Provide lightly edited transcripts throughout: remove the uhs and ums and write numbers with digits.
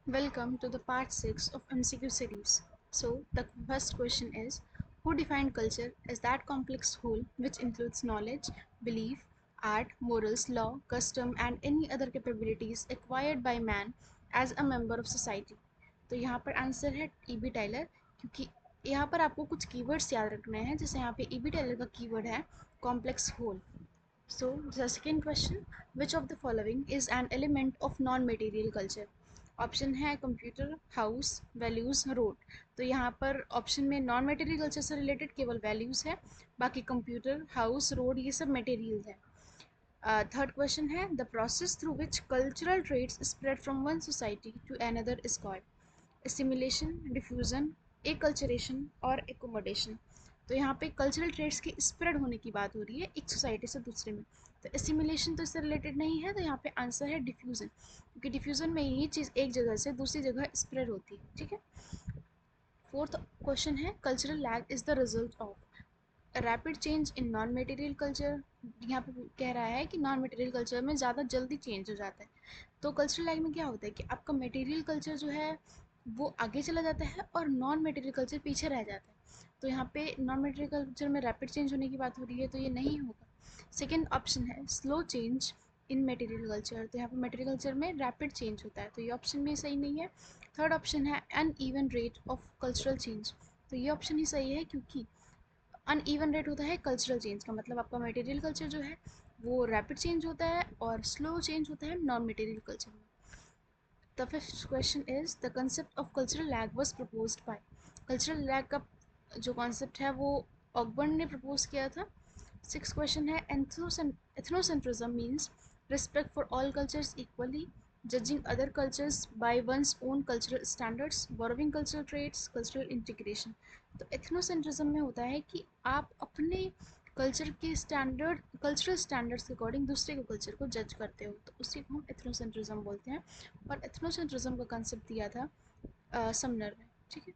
Welcome to the part 6 of MCQ series. So, the first question is, who defined culture as that complex whole which includes knowledge, belief, art, morals, law, custom, and any other capabilities acquired by man as a member of society? तो यहाँ पर answer है E.B. Tyler, क्योंकि यहाँ पर आपको कुछ keywords याद रखने हैं. जैसे यहाँ पे E.B. टाइलर का कीवर्ड है complex whole. So, the second question, which of the following is an element of non-material culture? Option है कंप्यूटर, हाउस, वैल्यूज, रोड. तो यहाँ पर ऑप्शन में नॉन मटेरियल कल्चर से रिलेटेड केवल वैल्यूज है, बाकी कंप्यूटर, हाउस, रोड ये सब मटेरियल है. थर्ड क्वेश्चन है the process through which cultural traits spread from one society to another is called assimilation, diffusion, acculturation और एकोमोडेशन. तो यहाँ पे कल्चरल ट्रेड्स के स्प्रेड होने की बात हो रही है एक सोसाइटी से दूसरे में. तो एसिमिलेशन तो इससे रिलेटेड नहीं है, तो यहाँ पे आंसर है डिफ्यूजन, क्योंकि डिफ्यूजन में ये चीज़ एक जगह से दूसरी जगह स्प्रेड होती है. ठीक है. फोर्थ क्वेश्चन है cultural lag is the result of rapid change in non material culture. यहाँ पे कह रहा है कि नॉन मटेरियल कल्चर में ज़्यादा जल्दी चेंज हो जाता है. तो कल्चरल लैग में क्या होता है कि आपका मटेरियल कल्चर जो है वो आगे चला जाता है और नॉन मटेरियल कल्चर पीछे रह जाता है. तो यहाँ पे नॉन मटेरियल कल्चर में रैपिड चेंज होने की बात हो रही है, तो ये नहीं होगा. सेकेंड ऑप्शन है slow change in material culture. तो यहाँ पे मटेरियल कल्चर में रैपिड चेंज होता है, तो ये ऑप्शन भी सही नहीं है. थर्ड ऑप्शन है uneven rate of cultural change. तो ये ऑप्शन ही सही है, क्योंकि अनइवन रेट होता है कल्चरल चेंज का, मतलब आपका मटेरियल कल्चर जो है वो रैपिड चेंज होता है और स्लो चेंज होता है नॉन मटेरियल कल्चर में. The fifth question is the concept of cultural lag was proposed by. Cultural lag का जो कॉन्सेप्ट है वो ऑकबर्न ने प्रपोज किया था. सिक्स क्वेश्चन है ethnocentrism means respect for all cultures equally, judging other cultures by one's own cultural standards, borrowing cultural traits, cultural integration. तो ethnocentrism में होता है कि आप अपने कल्चर के स्टैंडर्ड कल्चरल स्टैंडर्ड्स के अकॉर्डिंग दूसरे के कल्चर को जज करते हो, तो उसी को हम एथनोसेंट्रिज्म बोलते हैं. और एथनोसेंट्रिज्म का कंसेप्ट दिया था समनर ने. ठीक है.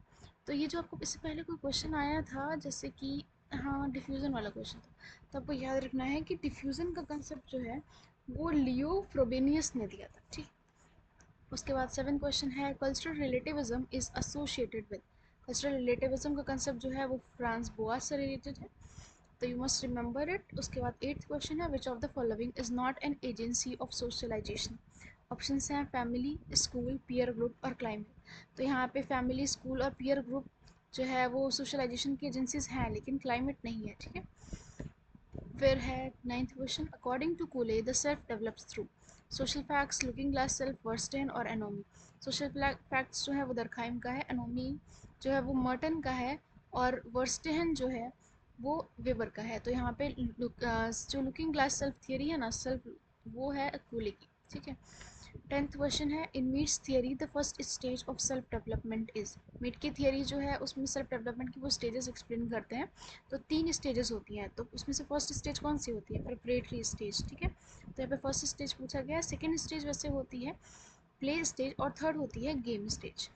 तो ये जो आपको इससे पहले कोई क्वेश्चन आया था, जैसे कि हाँ डिफ्यूज़न वाला क्वेश्चन था, तो आपको याद रखना है कि डिफ्यूज़न का कंसेप्ट जो है वो लियो फ्रोबेनियस ने दिया था. ठीक. उसके बाद सेवन क्वेश्चन है cultural relativism is associated with. Cultural relativism का कंसेप्ट जो है वो फ्रांस बोआस से रिलेटेड है, तो यू मस्ट रिमेंबर इट. उसके बाद एट्थ क्वेश्चन है which of the following is not an agency of socialisation. Option हैं फैमिली, स्कूल, पीयर ग्रुप और क्लाइमेट. तो यहाँ पे फैमिली, स्कूल और पीयर ग्रुप जो है वो सोशलाइजेशन की एजेंसीज हैं, लेकिन क्लाइमेट नहीं है. ठीक है. फिर है ninth question according to Cooley the self develops through social facts, looking glass, self, verstehen और एनोमी. सोशल फैक्ट्स जो है वो दरखाइम का है, एनोमी जो है वो मर्टन का है, और वर्स्टेन जो है वो वेबर का है. तो यहाँ पे जो लुकिंग ग्लास सेल्फ थियरी है ना, सेल्फ वो है कोले की. ठीक है. टेंथ क्वेश्चन है in Mead's theory the first stage of self development is. Mead की थियरी जो है उसमें सेल्फ डेवलपमेंट की वो स्टेजेस एक्सप्लेन करते हैं. तो तीन स्टेजेस होती हैं, तो उसमें से फर्स्ट स्टेज कौन सी होती है? Preparatory stage. ठीक है. तो यहाँ पे फर्स्ट स्टेज पूछा गया है. सेकेंड स्टेज वैसे होती है प्ले स्टेज, और थर्ड होती है गेम स्टेज.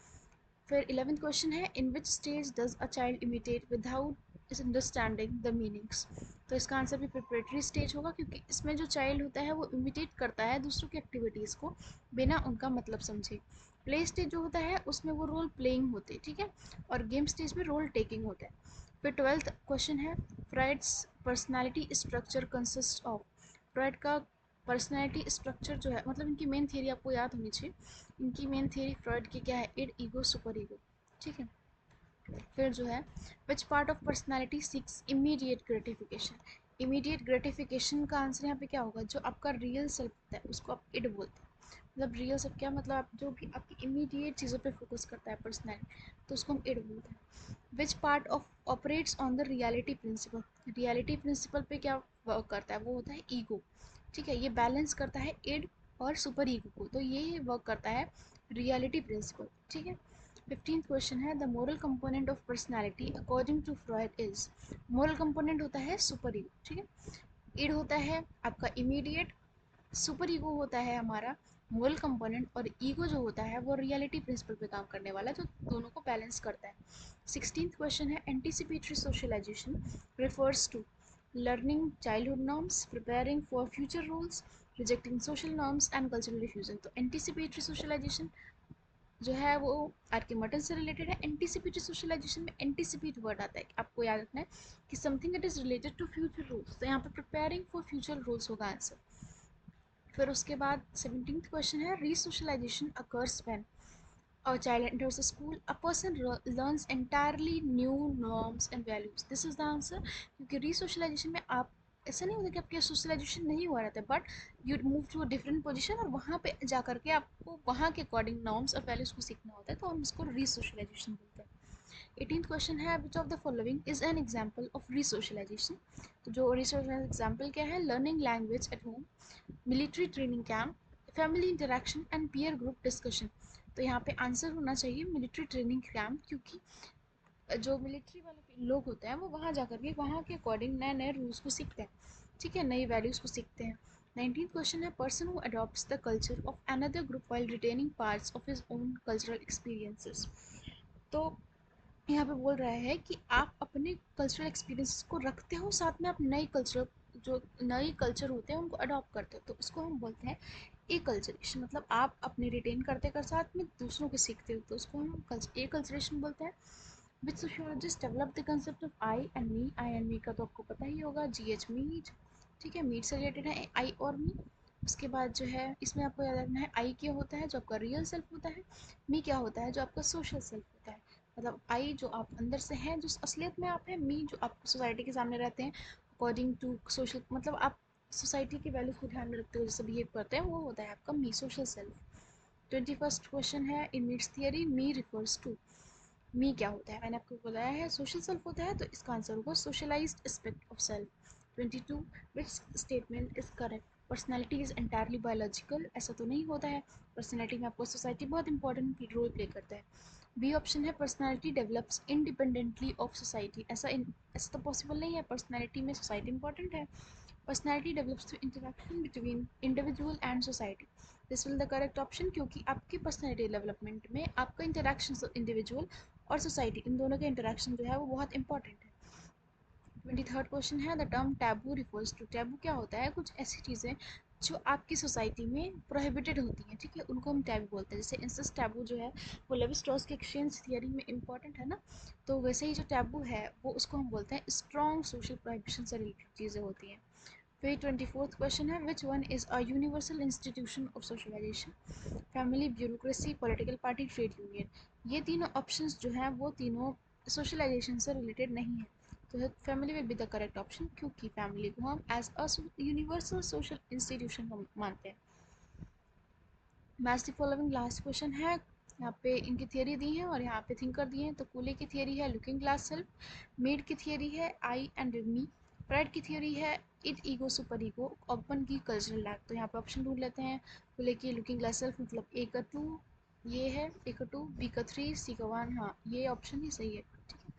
फिर 11th क्वेश्चन है in which stage does a child imitate without understanding the meanings. तो इसका आंसर भी प्रिपरेटरी स्टेज होगा, क्योंकि इसमें जो चाइल्ड होता है वो इमिटेट करता है दूसरों की एक्टिविटीज़ को बिना उनका मतलब समझे. प्ले स्टेज जो होता है उसमें वो रोल प्लेइंग होते हैं. ठीक है. और गेम स्टेज में रोल टेकिंग होता है. फिर 12th क्वेश्चन है Freud's personality structure consist of. Freud का पर्सनैलिटी स्ट्रक्चर जो है, मतलब इनकी मेन थियरी आपको याद होनी चाहिए. इनकी मेन थियरी फ्रॉइड की क्या है? Id, ego, super ego. ठीक है. फिर जो है which part of personality seeks immediate gratification. Immediate gratification का आंसर यहाँ पे क्या होगा? जो आपका रियल सेल्फ होता है उसको आप इड बोलते हैं. मतलब रियल सेल्फ क्या मतलब? आप जो भी आपकी इमीडिएट चीज़ों पे फोकस करता है पर्सनैलिटी, तो उसको हम इड बोलते हैं. Which part of operates on the reality principle. Reality principle पे क्या वर्क करता है? वो होता है ईगो. ठीक है. ये बैलेंस करता है इड और सुपर ईगो को, तो ये वर्क करता है रियलिटी प्रिंसिपल. ठीक है. 15th क्वेश्चन है the moral component of personality according to Freud is. Moral component होता है सुपर ईगो. ठीक है. इड होता है आपका इमीडिएट, सुपर ईगो होता है हमारा मोरल कंपोनेंट, और ईगो जो होता है वो रियलिटी प्रिंसिपल पे काम करने वाला है, जो दोनों को बैलेंस करता है. 16th क्वेश्चन है anticipatory socialisation refers to learning childhood norms, preparing for future roles, rejecting social norms and cultural diffusion. तो anticipatory socialization जो है वो आर्किमिडीज से रिलेटेड है। एंटीसिपेटरी सोशलाइजेशन में एंटीसिपेट वर्ड आता है, आपको याद रखना है कि something it is related to future roles, तो यहाँ पे प्रिपेयरिंग फॉर फ्यूचर रूल्स होगा आंसर। फिर उसके बाद 17th क्वेश्चन है resocialisation occurs when a child enters a school, a person learns entirely new norms and values. This is the answer. क्योंकि resocialization में आप ऐसा नहीं होता कि आपके सोशलाइजेशन नहीं हुआ रहता है, but you move to a different position और वहाँ पे जा करके आपको वहाँ के अकॉर्डिंग नॉर्म्स और वैल्यूज़ को सीखना होता है, तो हम इसको रीसोशलाइजेशन बोलते हैं। 18th क्वेश्चन है which of the following is an example of resocialisation. तो जो रीसोशलाइजेशन एग्जाम्पल क्या है, learning language at home, military training camp, family interaction and peer group discussion. तो यहाँ पे आंसर होना चाहिए मिलिट्री ट्रेनिंग कैंप, क्योंकि जो मिलिट्री वाले लोग होते हैं वो वहाँ जा कर के वहाँ के अकॉर्डिंग नए नए रूल्स को सीखते हैं, ठीक है, नई वैल्यूज़ को सीखते हैं। 19th क्वेश्चन है person who adopts the culture of another group while retaining parts of his own cultural experiences. तो यहाँ पे बोल रहा है कि आप अपने कल्चरल एक्सपीरियंस को रखते हो, साथ में आप नई कल्चर, जो नई कल्चर होते हैं उनको अडॉप्ट करते हो, तो उसको हम बोलते हैं ए कल्चरेशन। मतलब आप अपने रिटेन करते कर साथ में दूसरों को सीखते हो, तो उसको हम ए कल्चरेशन बोलते हैं। Which sociologist develop the concept of I and me का तो आपको पता ही होगा, जी एच मीट, ठीक है, मीट से रिलेटेड है आई और मी। उसके बाद जो है इसमें आपको याद रखना है आई क्या होता है, जो आपका रियल सेल्फ होता है, मी क्या होता है, जो आपका सोशल सेल्फ होता है। मतलब आई जो आप अंदर से हैं, जो असलियत में आप हैं, मी जो आप सोसाइटी के सामने रहते हैं अकॉर्डिंग टू सोशल, मतलब आप सोसाइटी के वैल्यूज़ को ध्यान में रखते हुए जैसे बिहेव करते हैं, वो होता है आपका मी, सोशल सेल्फ। 21st क्वेश्चन है in Mead's theory me refers to, me क्या होता है, मैंने आपको बताया है सोशल सेल्फ होता है, तो इसका आंसर होगा socialised aspect of self. 22 which statement is correct, personality is entirely biological, ऐसा तो नहीं होता है, पर्सनैलिटी में आपको सोसाइटी बहुत इंपॉर्टेंट रोल प्ले करता है। बी ऑप्शन है personality develops independently of society, ऐसा तो पॉसिबल नहीं है, पर्सनैलिटी में सोसाइटी इंपॉर्टेंट है। Personality develops through interaction between individual and society, this will the correct option, क्योंकि आपकी पर्सनैलिटी डेवलपमेंट में आपका इंटरेक्शन इंडिविजुअल और सोसाइटी, इन दोनों के इंटरेक्शन जो है वो बहुत इंपॉर्टेंट है। 23rd क्वेश्चन है the term taboo refers to, taboo क्या होता है, कुछ ऐसी चीज़ें जो आपकी सोसाइटी में प्रोहिबिटेड होती हैं, ठीक है, उनको हम टैबू बोलते हैं। जैसे इंसेस्ट टैबू जो है वो लेवी स्ट्रॉस के एक्सचेंज थियरी में इंपॉर्टेंट है ना, तो वैसे ही जो टैबू है वो उसको हम बोलते हैं स्ट्रॉन्ग सोशल प्रोहिबिशन से रिलेटेड चीज़ें होती हैं। फिर 24th क्वेश्चन है which one is a universal institution of socialisation, family, bureaucracy, political party, trade union. ये तीनों ऑप्शंस जो हैं वो तीनों सोशलाइजेशन से रिलेटेड नहीं है, तो family will be the correct option, क्योंकि फैमिली को हम as a universal social institution मानते हैं। Match the following last question है, यहाँ पे इनकी थियरी दी है और यहाँ पे थिंकर दिए हैं। तो कूले की थियरी है लुकिंग ग्लास सेल्फ, मेड की थियरी है आई एंड मी, प्राइड की थियरी है it ego super ego, open की कल्चरल लैक। तो यहाँ पे ऑप्शन ढूंढ लेते हैं। कूले की लुकिंग ग्लास सेल्फ मतलब ए का 2, ये है ए का 2, बी का 3, सी का 1, हाँ ये ऑप्शन ही सही है, ठीक है।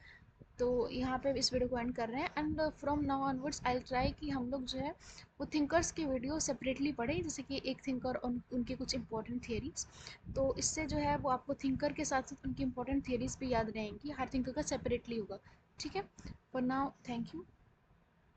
तो यहाँ पे इस वीडियो को एंड कर रहे हैं, and from now onwards I try कि हम लोग जो है वो थिंकर्स की वीडियो सेपरेटली पढ़ें, जैसे कि एक थिंकर और उनके कुछ इंपॉर्टेंट थियरीज, तो इससे जो है वो आपको थिंकर के साथ साथ उनकी इंपॉर्टेंट थियरीज भी याद रहेंगी, हर थिंकर का सेपरेटली होगा, ठीक है। For now thank you.